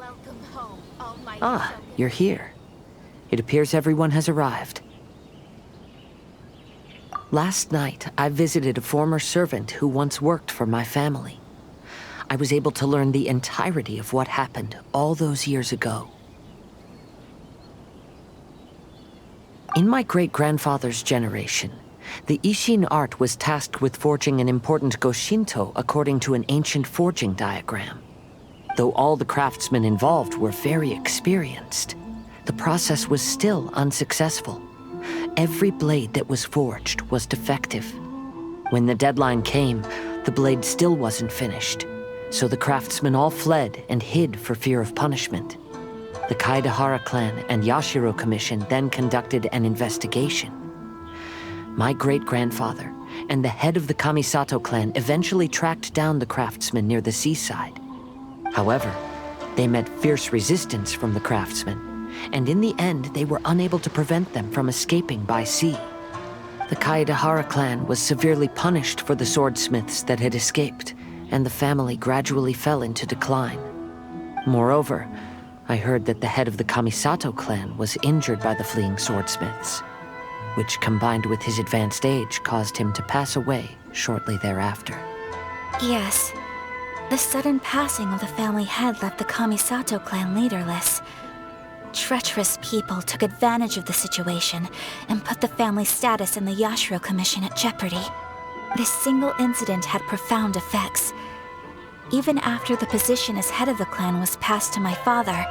Welcome home, almighty Ah, Shogun. you're here. It appears everyone has arrived. Last night, I visited a former servant who once worked for my family. I was able to learn the entirety of what happened all those years ago. In my great-grandfather's generation, the Ishin art was tasked with forging an important Goshinto according to an ancient forging diagram. Though all the craftsmen involved were very experienced, the process was still unsuccessful. Every blade that was forged was defective. When the deadline came, the blade still wasn't finished, so the craftsmen all fled and hid for fear of punishment. The Kaedehara clan and Yashiro Commission then conducted an investigation. My great-grandfather and the head of the Kamisato clan eventually tracked down the craftsmen near the seaside. However, they met fierce resistance from the craftsmen, and in the end they were unable to prevent them from escaping by sea. The Kaedehara clan was severely punished for the swordsmiths that had escaped, and the family gradually fell into decline. Moreover, I heard that the head of the Kamisato clan was injured by the fleeing swordsmiths, which combined with his advanced age caused him to pass away shortly thereafter. Yes. The sudden passing of the family head left the Kamisato clan leaderless. Treacherous people took advantage of the situation and put the family's status in the Yashiro Commission at jeopardy. This single incident had profound effects. Even after the position as head of the clan was passed to my father,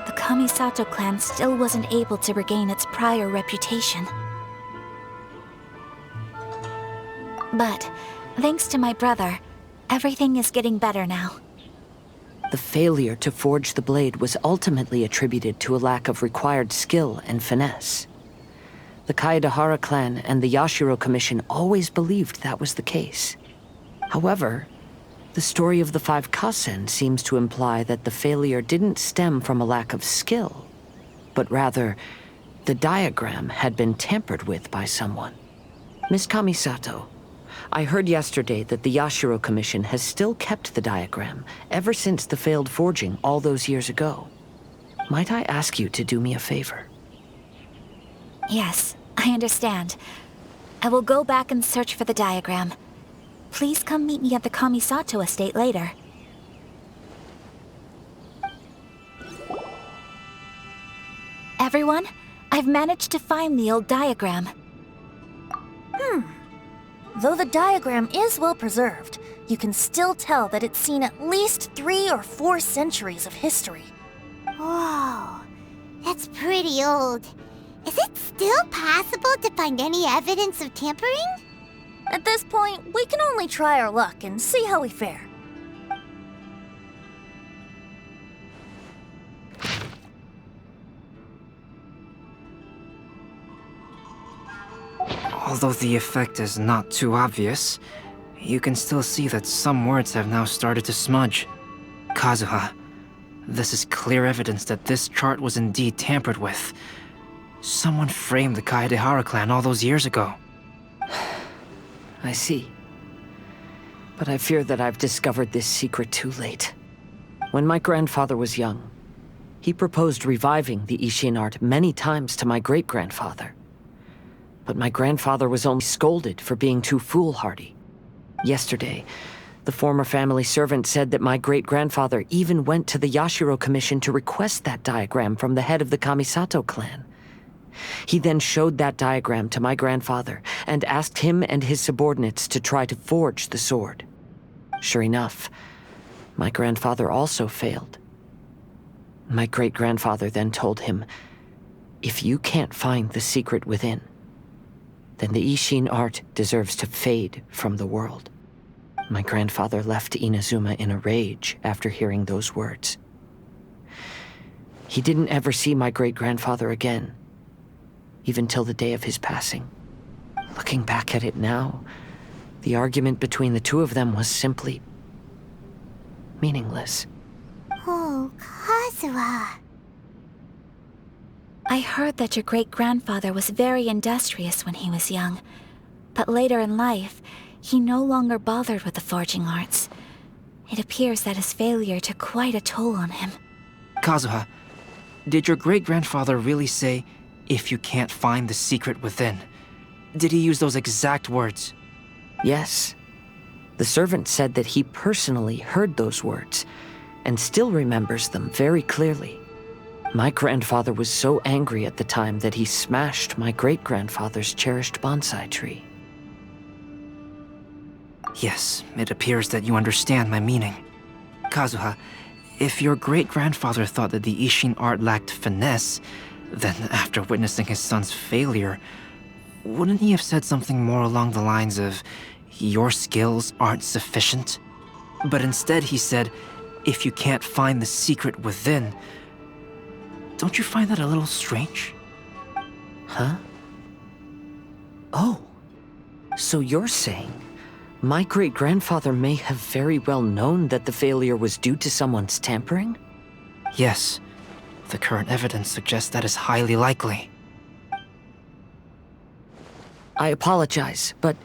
the Kamisato clan still wasn't able to regain its prior reputation. But, thanks to my brother, everything is getting better now. The failure to forge the blade was ultimately attributed to a lack of required skill and finesse. The Kaedehara clan and the Yashiro Commission always believed that was the case. However, the story of the 5 Kasen seems to imply that the failure didn't stem from a lack of skill, but rather, the diagram had been tampered with by someone. Miss Kamisato, I heard yesterday that the Yashiro Commission has still kept the diagram ever since the failed forging all those years ago. Might I ask you to do me a favor? Yes, I understand. I will go back and search for the diagram. Please come meet me at the Kamisato estate later. Everyone, I've managed to find the old diagram. Though the diagram is well preserved, you can still tell that it's seen at least 3 or 4 centuries of history. Whoa, that's pretty old. Is it still possible to find any evidence of tampering? At this point, we can only try our luck and see how we fare. Although the effect is not too obvious, you can still see that some words have now started to smudge. Kazuha, this is clear evidence that this chart was indeed tampered with. Someone framed the Kaedehara clan all those years ago. I see. But I fear that I've discovered this secret too late. When my grandfather was young, he proposed reviving the Ishin art many times to my great-grandfather. But my grandfather was only scolded for being too foolhardy. Yesterday, the former family servant said that my great-grandfather even went to the Yashiro Commission to request that diagram from the head of the Kamisato clan. He then showed that diagram to my grandfather and asked him and his subordinates to try to forge the sword. Sure enough, my grandfather also failed. My great-grandfather then told him, "If you can't find the secret within, then the Ishin art deserves to fade from the world." My grandfather left Inazuma in a rage after hearing those words. He didn't ever see my great-grandfather again, even till the day of his passing. Looking back at it now, the argument between the two of them was simply meaningless. Oh, Kazuha. I heard that your great-grandfather was very industrious when he was young, but later in life, he no longer bothered with the forging arts. It appears that his failure took quite a toll on him. Kazuha, did your great-grandfather really say, "If you can't find the secret within"? Did he use those exact words? Yes. The servant said that he personally heard those words, and still remembers them very clearly. My grandfather was so angry at the time that he smashed my great-grandfather's cherished bonsai tree. Yes, it appears that you understand my meaning. Kazuha, if your great-grandfather thought that the Ishin art lacked finesse, then after witnessing his son's failure, wouldn't he have said something more along the lines of, "Your skills aren't sufficient"? But instead he said, "If you can't find the secret within." Don't you find that a little strange? Huh? Oh. So you're saying my great-grandfather may have very well known that the failure was due to someone's tampering? Yes. The current evidence suggests that is highly likely. I apologize, but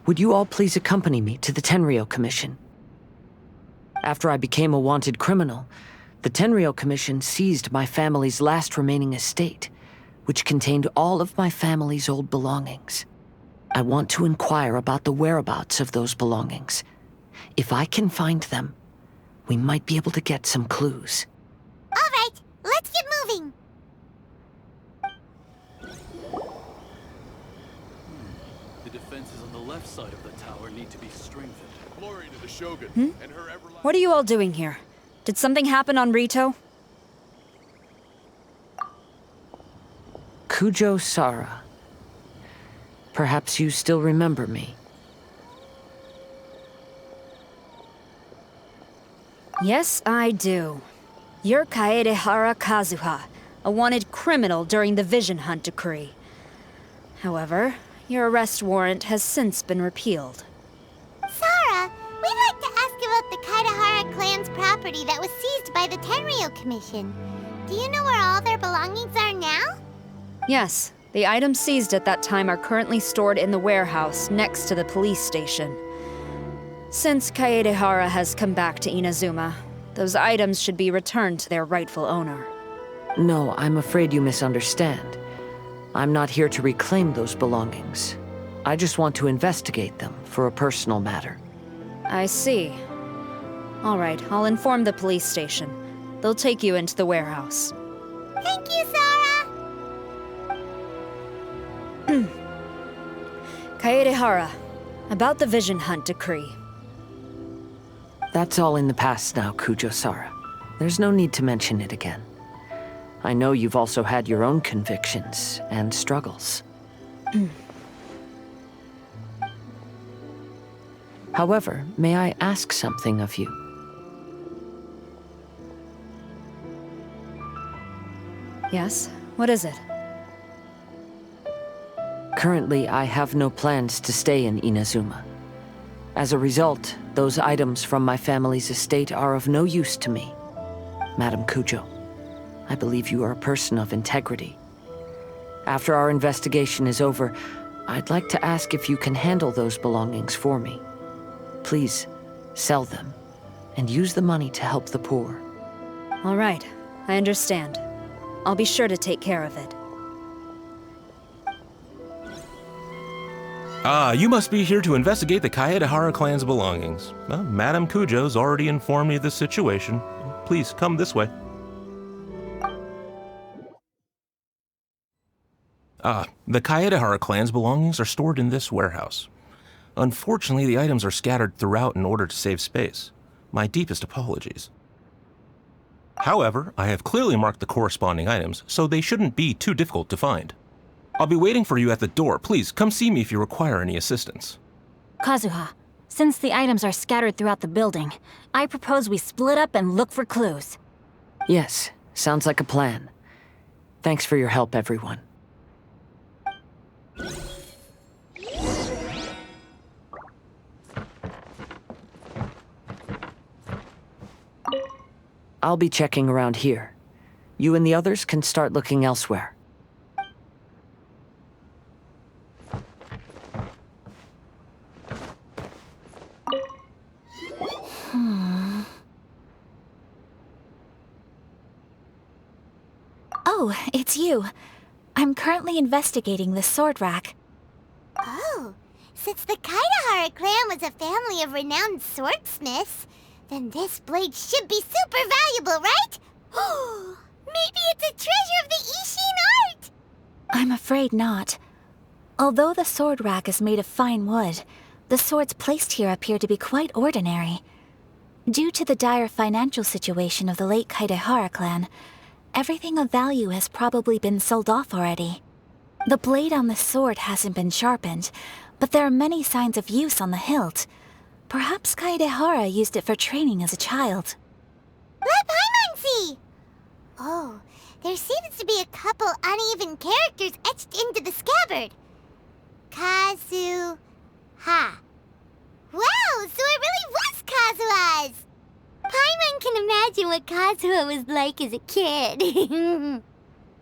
would you all please accompany me to the Tenryou Commission? After I became a wanted criminal, the Tenryou Commission seized my family's last remaining estate, which contained all of my family's old belongings. I want to inquire about the whereabouts of those belongings. If I can find them, we might be able to get some clues. All right, let's get moving. The defenses on the left side of the tower need to be strengthened. Glory to the Shogun and her everlasting... What are you all doing here? Did something happen on Rito? Kujo Sara. Perhaps you still remember me. Yes, I do. You're Kaedehara Kazuha, a wanted criminal during the Vision Hunt decree. However, your arrest warrant has since been repealed. Sarah, we'd like to ask about the Kaedehara clan's property that was seized by the Tenryou Commission. Do you know where all their belongings are now? Yes, the items seized at that time are currently stored in the warehouse next to the police station. Since Kaedehara has come back to Inazuma, those items should be returned to their rightful owner. No, I'm afraid you misunderstand. I'm not here to reclaim those belongings. I just want to investigate them for a personal matter. I see. All right, I'll inform the police station. They'll take you into the warehouse. Thank you, Sarah! Kaedehara, about the Vision Hunt decree. That's all in the past now, Kujo-Sara. There's no need to mention it again. I know you've also had your own convictions and struggles. However, may I ask something of you? Yes? What is it? Currently, I have no plans to stay in Inazuma. As a result, those items from my family's estate are of no use to me. Madam Kujo, I believe you are a person of integrity. After our investigation is over, I'd like to ask if you can handle those belongings for me. Please, sell them, and use the money to help the poor. All right, I understand. I'll be sure to take care of it. You must be here to investigate the Kaedehara clan's belongings. Well, Madame Kujo's already informed me of the situation. Please, come this way. The Kaedehara clan's belongings are stored in this warehouse. Unfortunately, the items are scattered throughout in order to save space. My deepest apologies. However, I have clearly marked the corresponding items, so they shouldn't be too difficult to find. I'll be waiting for you at the door. Please, come see me if you require any assistance. Kazuha, since the items are scattered throughout the building, I propose we split up and look for clues. Yes, sounds like a plan. Thanks for your help, everyone. I'll be checking around here. You and the others can start looking elsewhere. Oh, it's you. I'm currently investigating the sword rack. Oh, since the Kaedehara clan was a family of renowned swordsmiths, then this blade should be super valuable, right? Oh, maybe it's a treasure of the Ishin art! I'm afraid not. Although the sword rack is made of fine wood, the swords placed here appear to be quite ordinary. Due to the dire financial situation of the late Kaedehara clan, everything of value has probably been sold off already. The blade on the sword hasn't been sharpened, but there are many signs of use on the hilt. Perhaps Kaedehara used it for training as a child. Let Paimon see! Oh, there seems to be a couple uneven characters etched into the scabbard. Kazuha. Wow, so it really was Kazuha's! Paimon can imagine what Kazuha was like as a kid.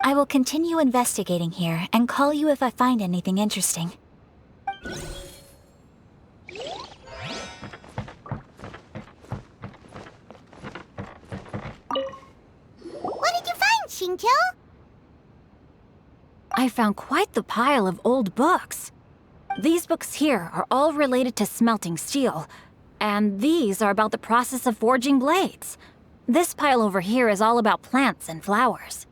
I will continue investigating here and call you if I find anything interesting. What did you find, Shinjo? I found quite the pile of old books. These books here are all related to smelting steel, and these are about the process of forging blades. This pile over here is all about plants and flowers.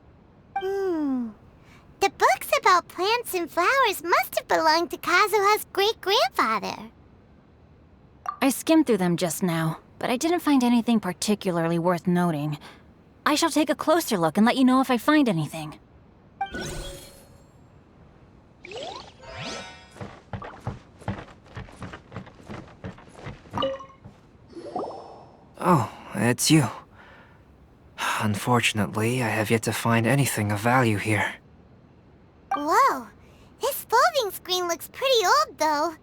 The books about plants and flowers must have belonged to Kazuha's great-grandfather. I skimmed through them just now, but I didn't find anything particularly worth noting. I shall take a closer look and let you know if I find anything. Oh, it's you. Unfortunately, I have yet to find anything of value here. Whoa, this folding screen looks pretty old, though.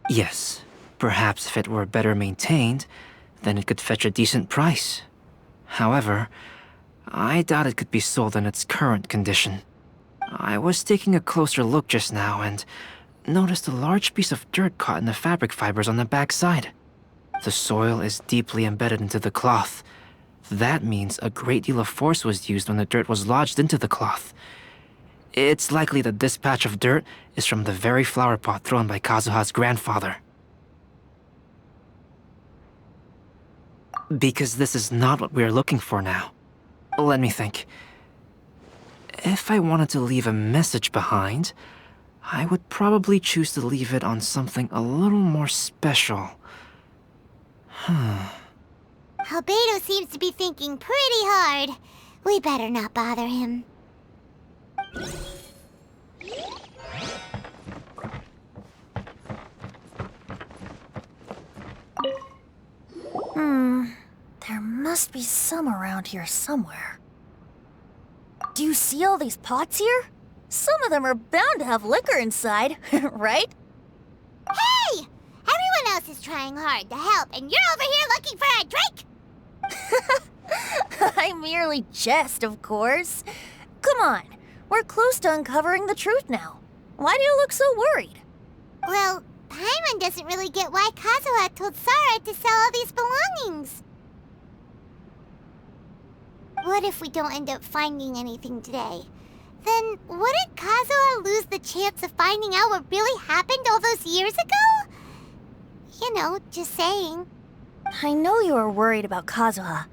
Yes, perhaps if it were better maintained, then it could fetch a decent price. However, I doubt it could be sold in its current condition. I was taking a closer look just now and noticed a large piece of dirt caught in the fabric fibers on the back side. The soil is deeply embedded into the cloth. That means a great deal of force was used when the dirt was lodged into the cloth. It's likely that this patch of dirt is from the very flower pot thrown by Kazuha's grandfather. Because this is not what we are looking for now. Let me think. If I wanted to leave a message behind, I would probably choose to leave it on something a little more special. Albedo seems to be thinking pretty hard. We better not bother him. There must be some around here somewhere. Do you see all these pots here? Some of them are bound to have liquor inside, right? Hey! Everyone else is trying hard to help, and you're over here looking for a drink? I merely jest, of course. Come on, we're close to uncovering the truth now. Why do you look so worried? Well, Paimon doesn't really get why Kazuha told Sara to sell all these belongings. What if we don't end up finding anything today? Then wouldn't Kazuha lose the chance of finding out what really happened all those years ago? You know, just saying. I know you are worried about Kazuha,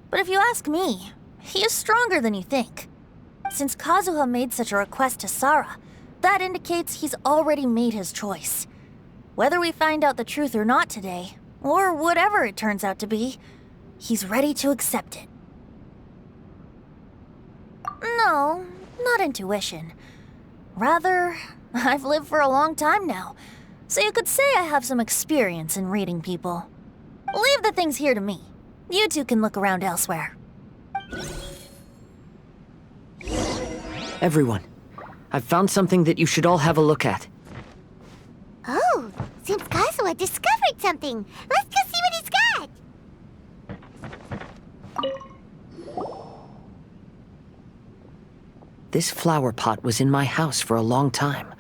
but if you ask me, he is stronger than you think. Since Kazuha made such a request to Sara, that indicates he's already made his choice. Whether we find out the truth or not today, or whatever it turns out to be, he's ready to accept it. No, not intuition. Rather, I've lived for a long time now, so you could say I have some experience in reading people. Leave the things here to me. You two can look around elsewhere. Everyone, I've found something that you should all have a look at. Oh, seems Kazuha discovered something. Let's go see what he's got. This flower pot was in my house for a long time.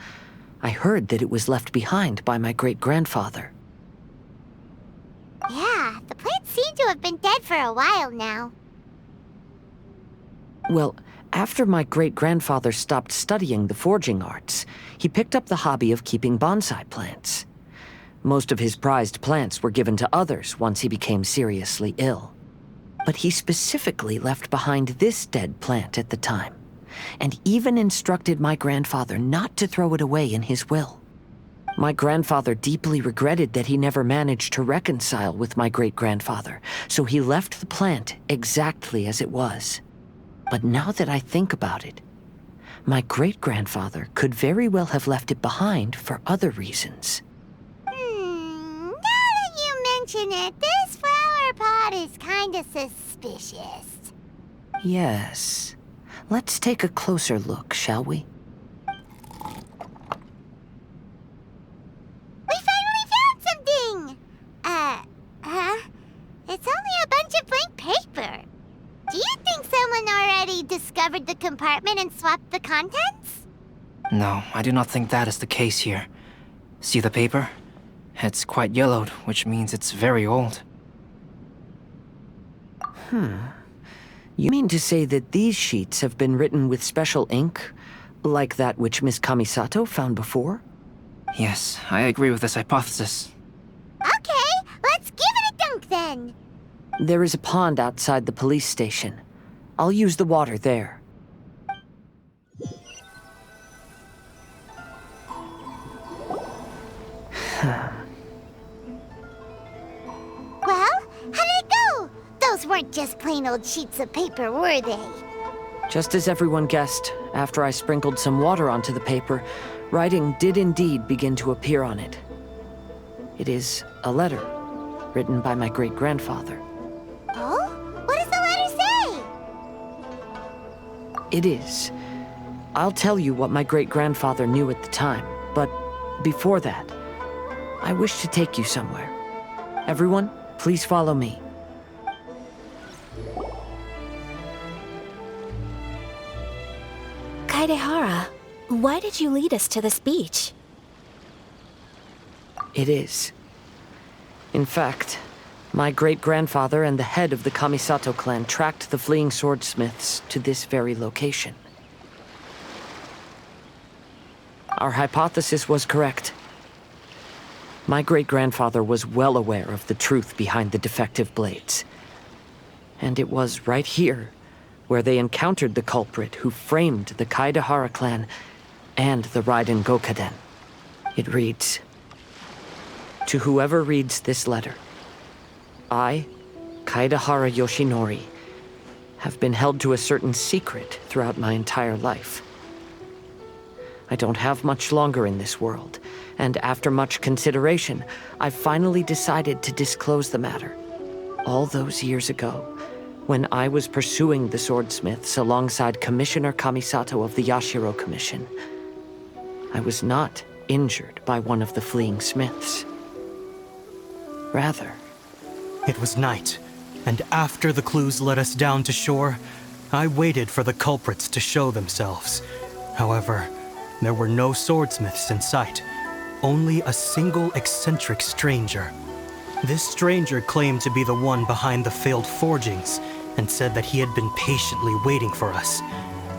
I heard that it was left behind by my great-grandfather. Yeah, the plants seem to have been dead for a while now. Well, After my great-grandfather stopped studying the forging arts, he picked up the hobby of keeping bonsai plants. Most of his prized plants were given to others once he became seriously ill. But he specifically left behind this dead plant at the time, and even instructed my grandfather not to throw it away in his will. My grandfather deeply regretted that he never managed to reconcile with my great-grandfather, so he left the plant exactly as it was. But now that I think about it, my great-grandfather could very well have left it behind for other reasons. Now that you mention it, this flower pot is kinda suspicious. Yes. Let's take a closer look, shall we? We finally found something! It's only a bunch of blank paper. Do you think someone already discovered the compartment and swapped the contents? No, I do not think that is the case here. See the paper? It's quite yellowed, which means it's very old. You mean to say that these sheets have been written with special ink, like that which Miss Kamisato found before? Yes, I agree with this hypothesis. Okay, let's give it a dunk then. There is a pond outside the police station. I'll use the water there. Well, how did it go? Those weren't just plain old sheets of paper, were they? Just as everyone guessed, after I sprinkled some water onto the paper, writing did indeed begin to appear on it. It is a letter, written by my great-grandfather. Oh? What does the letter say? It is. I'll tell you what my great-grandfather knew at the time, but before that, I wish to take you somewhere. Everyone, please follow me. Kaedehara, why did you lead us to this beach? It is. In fact, my great-grandfather and the head of the Kamisato clan tracked the fleeing swordsmiths to this very location. Our hypothesis was correct. My great-grandfather was well aware of the truth behind the defective blades. And it was right here where they encountered the culprit who framed the Kaedehara clan and the Raiden Gokaden. It reads, "To whoever reads this letter, I, Kaedehara Yoshinori, have been held to a certain secret throughout my entire life. I don't have much longer in this world, and after much consideration, I finally decided to disclose the matter. All those years ago, when I was pursuing the swordsmiths alongside Commissioner Kamisato of the Yashiro Commission, I was not injured by one of the fleeing smiths. Rather, it was night, and after the clues led us down to shore, I waited for the culprits to show themselves. However, there were no swordsmiths in sight, only a single eccentric stranger. This stranger claimed to be the one behind the failed forgings and said that he had been patiently waiting for us.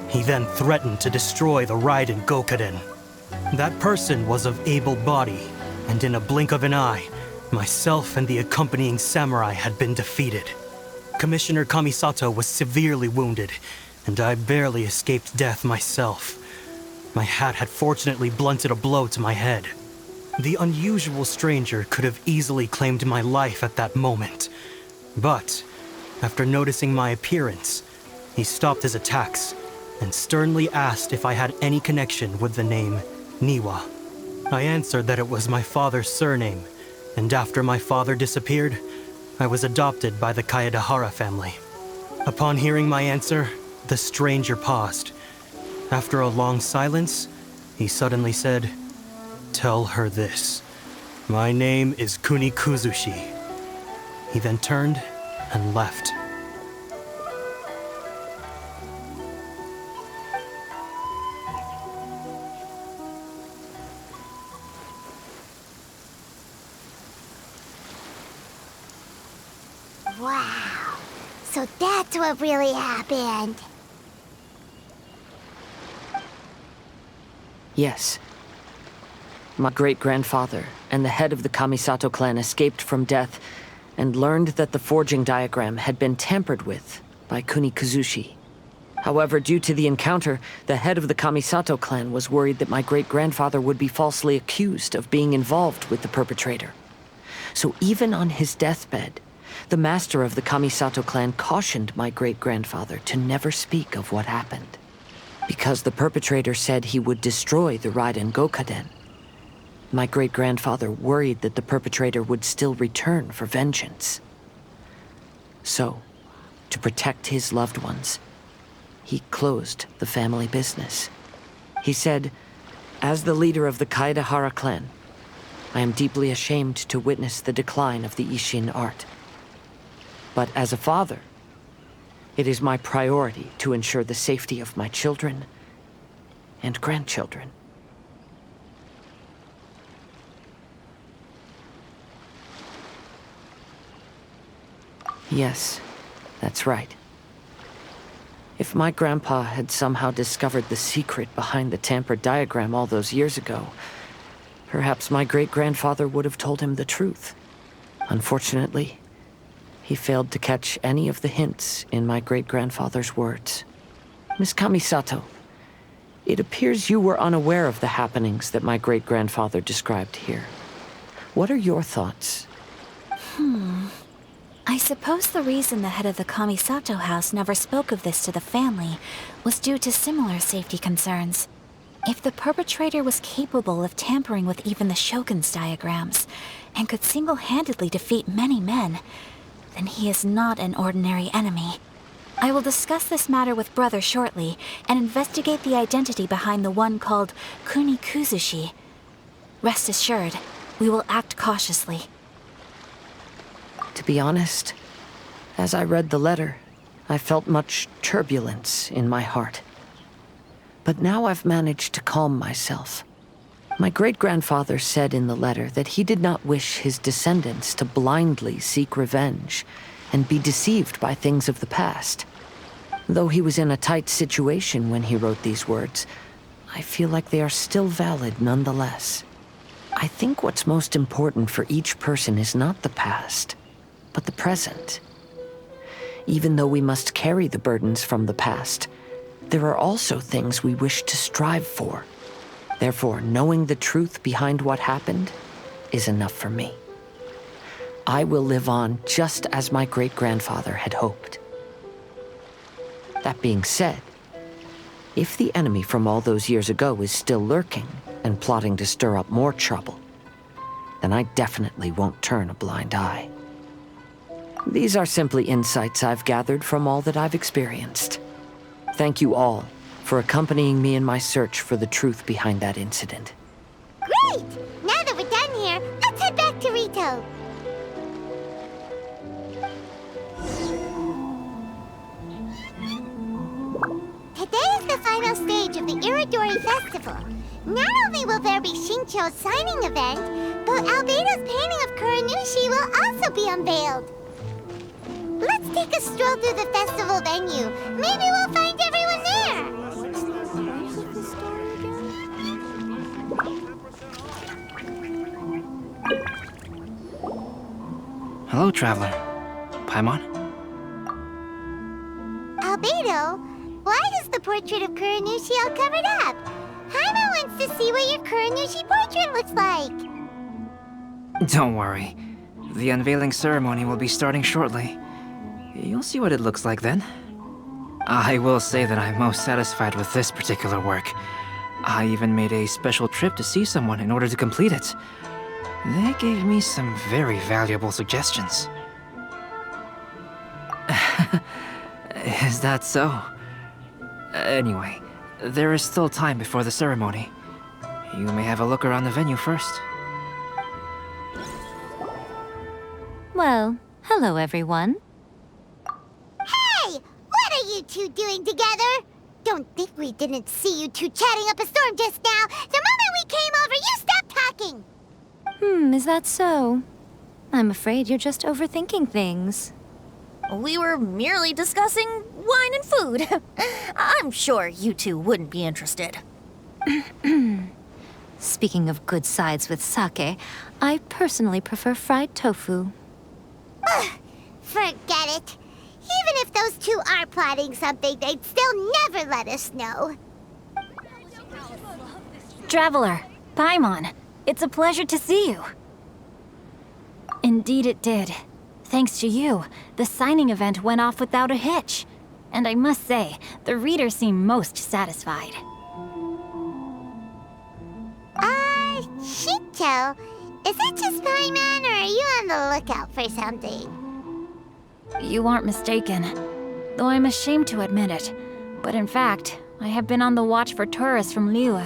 He then threatened to destroy the Raiden Gokaden. That person was of able body, and in a blink of an eye, myself and the accompanying samurai had been defeated. Commissioner Kamisato was severely wounded, and I barely escaped death myself. My hat had fortunately blunted a blow to my head. The unusual stranger could have easily claimed my life at that moment. But, after noticing my appearance, he stopped his attacks and sternly asked if I had any connection with the name Niwa. I answered that it was my father's surname, and after my father disappeared, I was adopted by the Kaedehara family. Upon hearing my answer, the stranger paused. After a long silence, he suddenly said, "Tell her this. My name is Kunikuzushi." He then turned and left. Wow. So that's what really happened. Yes. My great-grandfather and the head of the Kamisato clan escaped from death and learned that the forging diagram had been tampered with by Kunikuzushi. However, due to the encounter, the head of the Kamisato clan was worried that my great-grandfather would be falsely accused of being involved with the perpetrator. So even on his deathbed, the master of the Kamisato clan cautioned my great-grandfather to never speak of what happened. Because the perpetrator said he would destroy the Raiden Gokaden, my great-grandfather worried that the perpetrator would still return for vengeance. So, to protect his loved ones, he closed the family business. He said, "As the leader of the Kaedehara clan, I am deeply ashamed to witness the decline of the Ishin art. But as a father, it is my priority to ensure the safety of my children and grandchildren." Yes, that's right. If my grandpa had somehow discovered the secret behind the tampered diagram all those years ago, perhaps my great-grandfather would have told him the truth. Unfortunately, he failed to catch any of the hints in my great-grandfather's words. Miss Kamisato, it appears you were unaware of the happenings that my great-grandfather described here. What are your thoughts? I suppose the reason the head of the Kamisato house never spoke of this to the family was due to similar safety concerns. If the perpetrator was capable of tampering with even the Shogun's diagrams, and could single-handedly defeat many men, then he is not an ordinary enemy. I will discuss this matter with Brother shortly, and investigate the identity behind the one called Kunikuzushi. Rest assured, we will act cautiously. To be honest, as I read the letter, I felt much turbulence in my heart. But now I've managed to calm myself. My great-grandfather said in the letter that he did not wish his descendants to blindly seek revenge and be deceived by things of the past. Though he was in a tight situation when he wrote these words, I feel like they are still valid nonetheless. I think what's most important for each person is not the past, but the present. Even though we must carry the burdens from the past, there are also things we wish to strive for. Therefore, knowing the truth behind what happened is enough for me. I will live on just as my great-grandfather had hoped. That being said, if the enemy from all those years ago is still lurking and plotting to stir up more trouble, then I definitely won't turn a blind eye. These are simply insights I've gathered from all that I've experienced. Thank you all for accompanying me in my search for the truth behind that incident. Great! Now that we're done here, let's head back to Rito. Today is the final stage of the Irodori Festival. Not only will there be Shincho's signing event, but Albedo's painting of Kuranushi will also be unveiled. Let's take a stroll through the festival venue. Maybe we'll find everyone there. Hello, traveler. Paimon? Albedo, why is the portrait of Kuranushi all covered up? Paimon wants to see what your Kuranushi portrait looks like. Don't worry. The unveiling ceremony will be starting shortly. You'll see what it looks like then. I will say that I'm most satisfied with this particular work. I even made a special trip to see someone in order to complete it. They gave me some very valuable suggestions. Is that so? Anyway, there is still time before the ceremony. You may have a look around the venue first. Well, hello everyone. Hey! What are you two doing together? Don't think we didn't see you two chatting up a storm just now. The moment we came over, you stopped talking! Is that so? I'm afraid you're just overthinking things. We were merely discussing wine and food. I'm sure you two wouldn't be interested. Speaking of good sides with sake, I personally prefer fried tofu. Forget it. Even if those two are plotting something, they'd still never let us know. Traveler, Paimon, it's a pleasure to see you. Indeed it did. Thanks to you, the signing event went off without a hitch. And I must say, the readers seem most satisfied. Shinto, is that just Paimon, or are you on the lookout for something? You aren't mistaken, though I'm ashamed to admit it. But in fact, I have been on the watch for tourists from Liyue.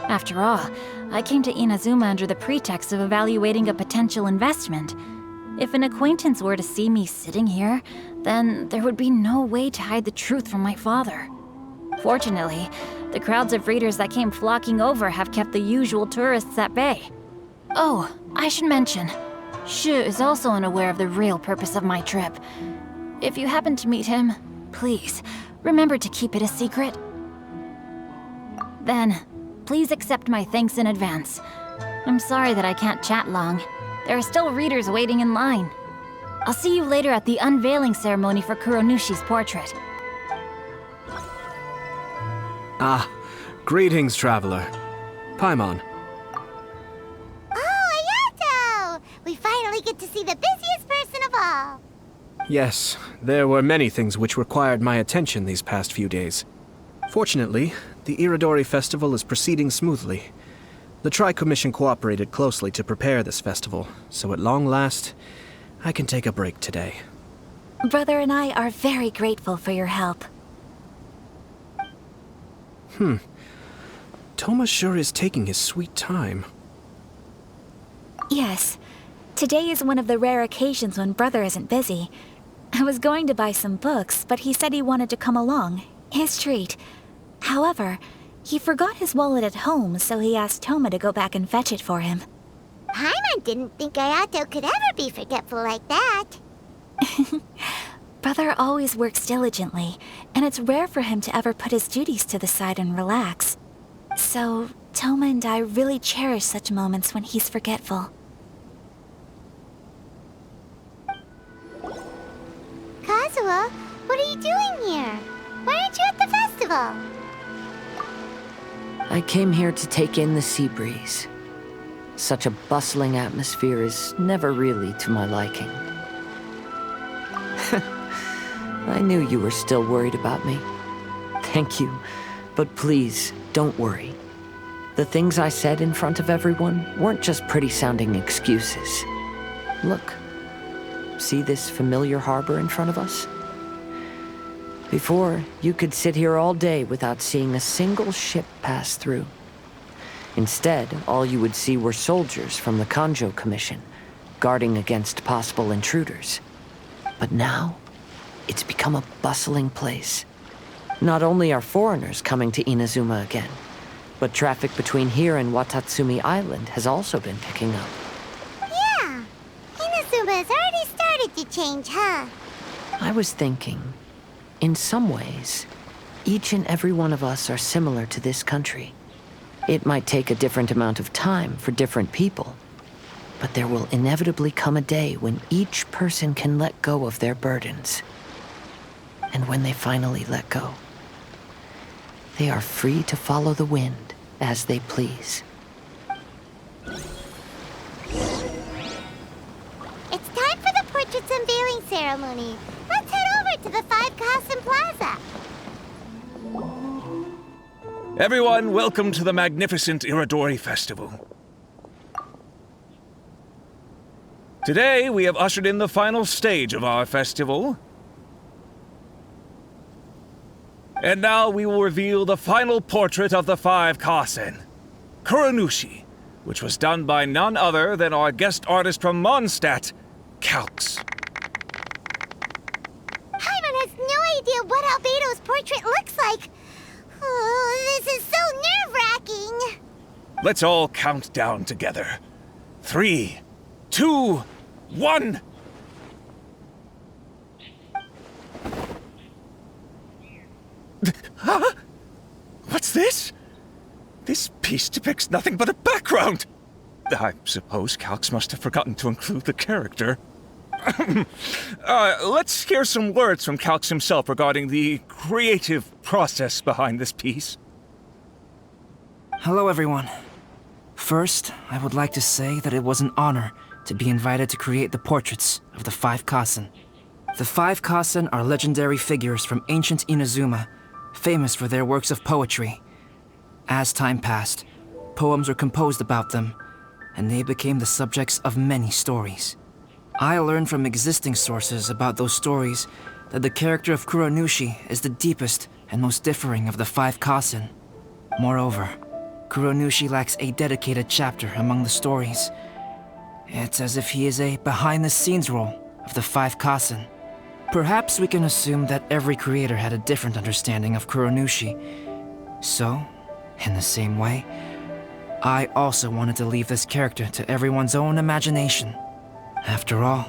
After all, I came to Inazuma under the pretext of evaluating a potential investment. If an acquaintance were to see me sitting here, then there would be no way to hide the truth from my father. Fortunately, the crowds of readers that came flocking over have kept the usual tourists at bay. Oh, I should mention, Shu is also unaware of the real purpose of my trip. If you happen to meet him, please, remember to keep it a secret. Then, please accept my thanks in advance. I'm sorry that I can't chat long. There are still readers waiting in line. I'll see you later at the unveiling ceremony for Kuronushi's portrait. Ah, greetings, traveler. Paimon. Oh, Ayato! We finally get to see the busiest person of all. Yes, there were many things which required my attention these past few days. Fortunately, the Irodori festival is proceeding smoothly. The Tri-Commission cooperated closely to prepare this festival, so at long last, I can take a break today. Brother and I are very grateful for your help. Toma sure is taking his sweet time. Yes. Today is one of the rare occasions when Brother isn't busy. I was going to buy some books, but he said he wanted to come along. His treat. However, he forgot his wallet at home, so he asked Toma to go back and fetch it for him. Paimon didn't think Ayato could ever be forgetful like that. Brother always works diligently, and it's rare for him to ever put his duties to the side and relax. So, Toma and I really cherish such moments when he's forgetful. Kazuha, what are you doing here? Why aren't you at the festival? I came here to take in the sea breeze. Such a bustling atmosphere is never really to my liking. I knew you were still worried about me. Thank you, but please, don't worry. The things I said in front of everyone weren't just pretty-sounding excuses. Look, see this familiar harbor in front of us? Before, you could sit here all day without seeing a single ship pass through. Instead, all you would see were soldiers from the Kanjo Commission, guarding against possible intruders. But now, it's become a bustling place. Not only are foreigners coming to Inazuma again, but traffic between here and Watatsumi Island has also been picking up. Yeah, Inazuma has already started to change, huh? I was thinking, in some ways, each and every one of us are similar to this country. It might take a different amount of time for different people, but there will inevitably come a day when each person can let go of their burdens. And when they finally let go, they are free to follow the wind as they please. It's time for the portrait's unveiling ceremony. Let's head over to the Five Kasen Plaza. Everyone, welcome to the magnificent Irodori Festival. Today, we have ushered in the final stage of our festival. And now we will reveal the final portrait of the Five Kasen, Kuronushi, which was done by none other than our guest artist from Mondstadt, Kalx. Paimon has no idea what Albedo's portrait looks like. Oh, this is so nerve-wracking. Let's all count down together. 3, 2, 1. Huh? What's this? This piece depicts nothing but a background! I suppose Calx must have forgotten to include the character. Let's hear some words from Calx himself regarding the creative process behind this piece. Hello, everyone. First, I would like to say that it was an honor to be invited to create the portraits of the 5 Kasen. The 5 Kasen are legendary figures from ancient Inazuma, famous for their works of poetry. As time passed, poems were composed about them, and they became the subjects of many stories. I learned from existing sources about those stories that the character of Kuronushi is the deepest and most differing of the 5 Kasen. Moreover, Kuronushi lacks a dedicated chapter among the stories. It's as if he is a behind-the-scenes role of the 5 Kasen. Perhaps we can assume that every creator had a different understanding of Kuronushi. So, in the same way, I also wanted to leave this character to everyone's own imagination. After all,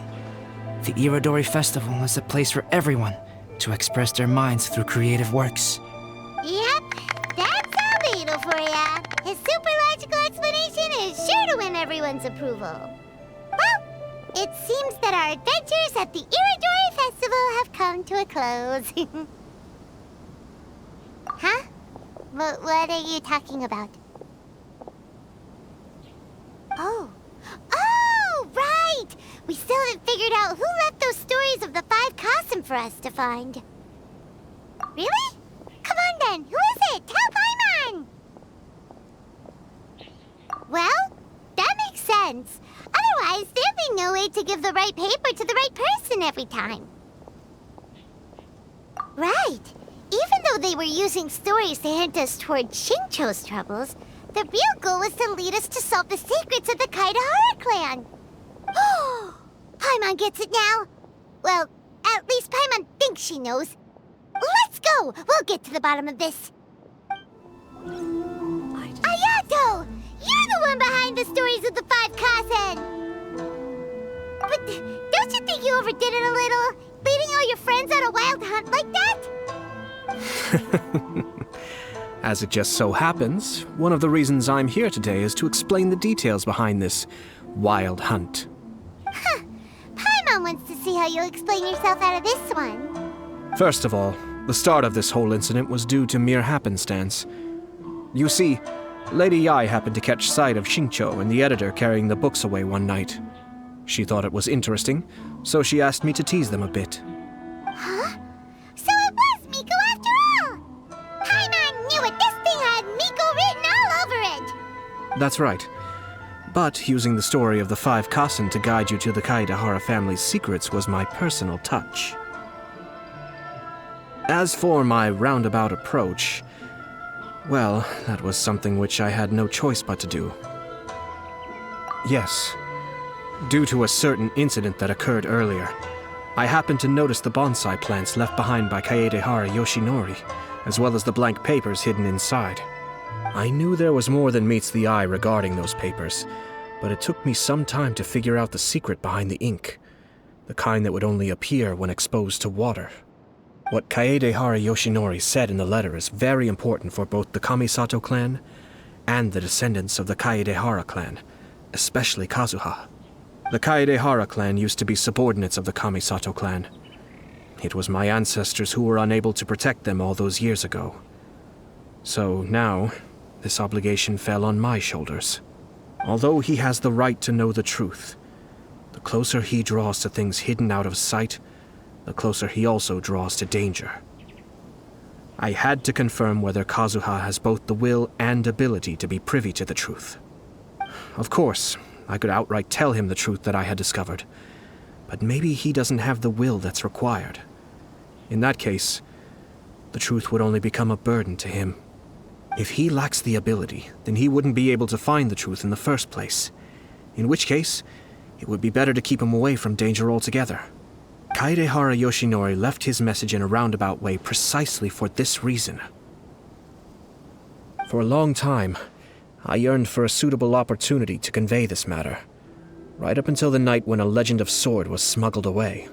the Irodori Festival is a place for everyone to express their minds through creative works. Yep, that's Albedo for ya. His super logical explanation is sure to win everyone's approval. Well, it seems that our adventures at the Irodori Festival have come to a close. Huh? What are you talking about? Oh, right! We still haven't figured out who left those stories of the 5 Kasen for us to find. Really? Come on then, who is it? Tell Paimon! Well, that makes sense. Otherwise, there'd be no way to give the right paper to the right person every time. Right. Even though they were using stories to hint us toward Shincho's troubles, the real goal was to lead us to solve the secrets of the Kaedehara clan. Oh, Paimon gets it now. Well, at least Paimon thinks she knows. Let's go! We'll get to the bottom of this. Ayato! You're the one behind the stories of the 5 Kasen! But don't you think you overdid it a little? Leading all your friends on a wild hunt like that? As it just so happens, one of the reasons I'm here today is to explain the details behind this wild hunt. Huh. Paimon wants to see how you'll explain yourself out of this one. First of all, the start of this whole incident was due to mere happenstance. You see, Lady Yai happened to catch sight of Shincho and the editor carrying the books away one night. She thought it was interesting, so she asked me to tease them a bit. Huh? So it was Miko after all! Paimon knew it! This thing had Miko written all over it! That's right. But using the story of the 5 Kasen to guide you to the Kaedehara family's secrets was my personal touch. As for my roundabout approach, well, that was something which I had no choice but to do. Yes. Due to a certain incident that occurred earlier, I happened to notice the bonsai plants left behind by Kaedehara Yoshinori, as well as the blank papers hidden inside. I knew there was more than meets the eye regarding those papers, but it took me some time to figure out the secret behind the ink, the kind that would only appear when exposed to water. What Kaedehara Yoshinori said in the letter is very important for both the Kamisato clan and the descendants of the Kaedehara clan, especially Kazuha. The Kaedehara clan used to be subordinates of the Kamisato clan. It was my ancestors who were unable to protect them all those years ago. So now, this obligation fell on my shoulders. Although he has the right to know the truth, the closer he draws to things hidden out of sight, the closer he also draws to danger. I had to confirm whether Kazuha has both the will and ability to be privy to the truth. Of course, I could outright tell him the truth that I had discovered, but maybe he doesn't have the will that's required. In that case, the truth would only become a burden to him. If he lacks the ability, then he wouldn't be able to find the truth in the first place, in which case, it would be better to keep him away from danger altogether. Kaedehara Yoshinori left his message in a roundabout way precisely for this reason. For a long time, I yearned for a suitable opportunity to convey this matter, right up until the night when a legend of sword was smuggled away.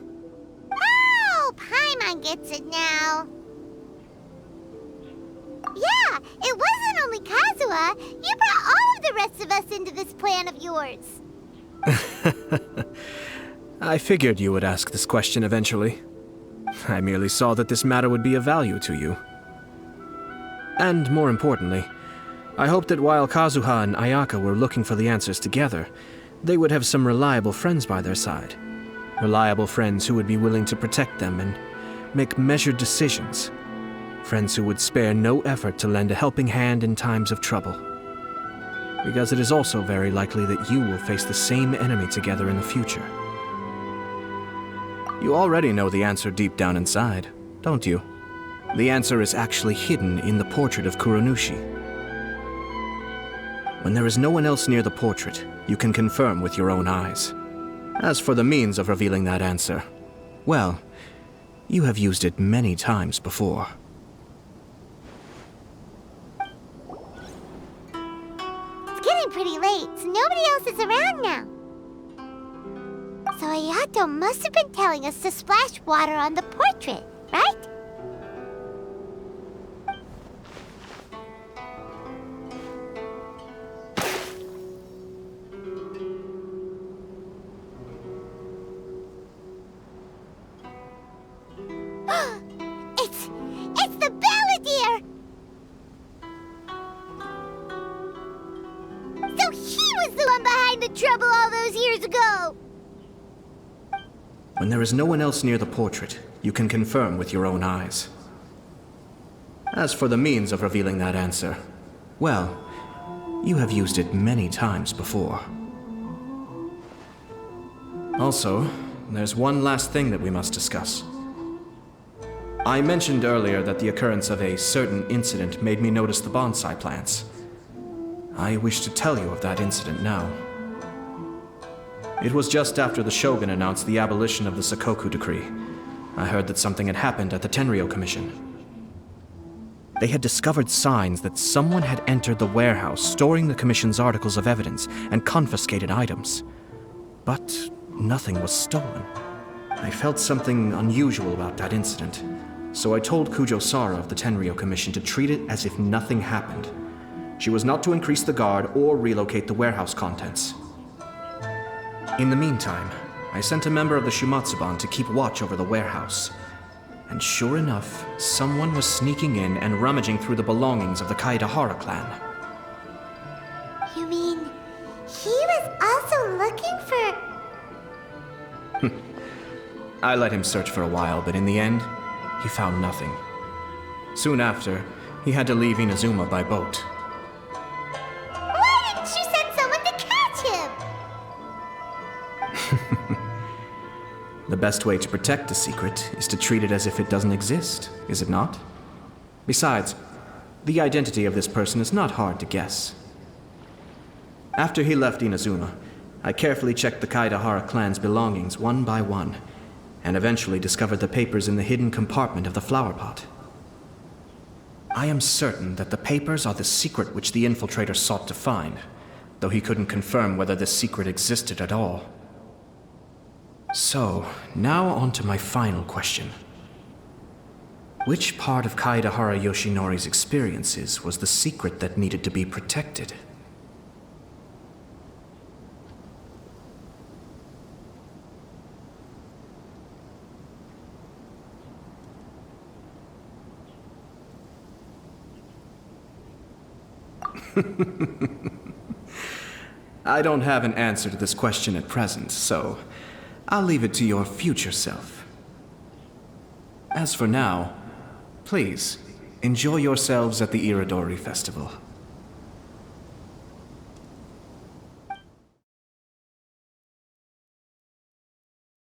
Oh, Paimon gets it now. Yeah, it wasn't only Kazuha Kazuha, you brought all of the rest of us into this plan of yours. I figured you would ask this question eventually. I merely saw that this matter would be of value to you. And more importantly, I hoped that while Kazuha and Ayaka were looking for the answers together, they would have some reliable friends by their side. Reliable friends who would be willing to protect them and make measured decisions. Friends who would spare no effort to lend a helping hand in times of trouble. Because it is also very likely that you will face the same enemy together in the future. You already know the answer deep down inside, don't you? The answer is actually hidden in the portrait of Kuronushi. When there is no one else near the portrait, you can confirm with your own eyes. As for the means of revealing that answer, well, you have used it many times before. It's getting pretty late, so nobody else is around now. So Ayato must have been telling us to splash water on the portrait, right? It's the Balladeer! So he was the one behind the trouble all those years ago! When there is no one else near the portrait, you can confirm with your own eyes. As for the means of revealing that answer, well, you have used it many times before. Also, there's one last thing that we must discuss. I mentioned earlier that the occurrence of a certain incident made me notice the bonsai plants. I wish to tell you of that incident now. It was just after the Shogun announced the abolition of the Sakoku Decree. I heard that something had happened at the Tenryou Commission. They had discovered signs that someone had entered the warehouse storing the Commission's articles of evidence and confiscated items. But nothing was stolen. I felt something unusual about that incident, so I told Kujo Sara of the Tenryou Commission to treat it as if nothing happened. She was not to increase the guard or relocate the warehouse contents. In the meantime, I sent a member of the Shumatsuban to keep watch over the warehouse. And sure enough, someone was sneaking in and rummaging through the belongings of the Kaedehara clan. You mean, he was also looking for... I let him search for a while, but in the end, he found nothing. Soon after, he had to leave Inazuma by boat. Why didn't you send someone to catch him? The best way to protect a secret is to treat it as if it doesn't exist, is it not? Besides, the identity of this person is not hard to guess. After he left Inazuma, I carefully checked the Kaedehara clan's belongings one by one, and eventually discovered the papers in the hidden compartment of the flower pot. I am certain that the papers are the secret which the infiltrator sought to find, though he couldn't confirm whether this secret existed at all. So, now on to my final question. Which part of Kaedehara Yoshinori's experiences was the secret that needed to be protected? I don't have an answer to this question at present, so I'll leave it to your future self. As for now, please, enjoy yourselves at the Irodori Festival.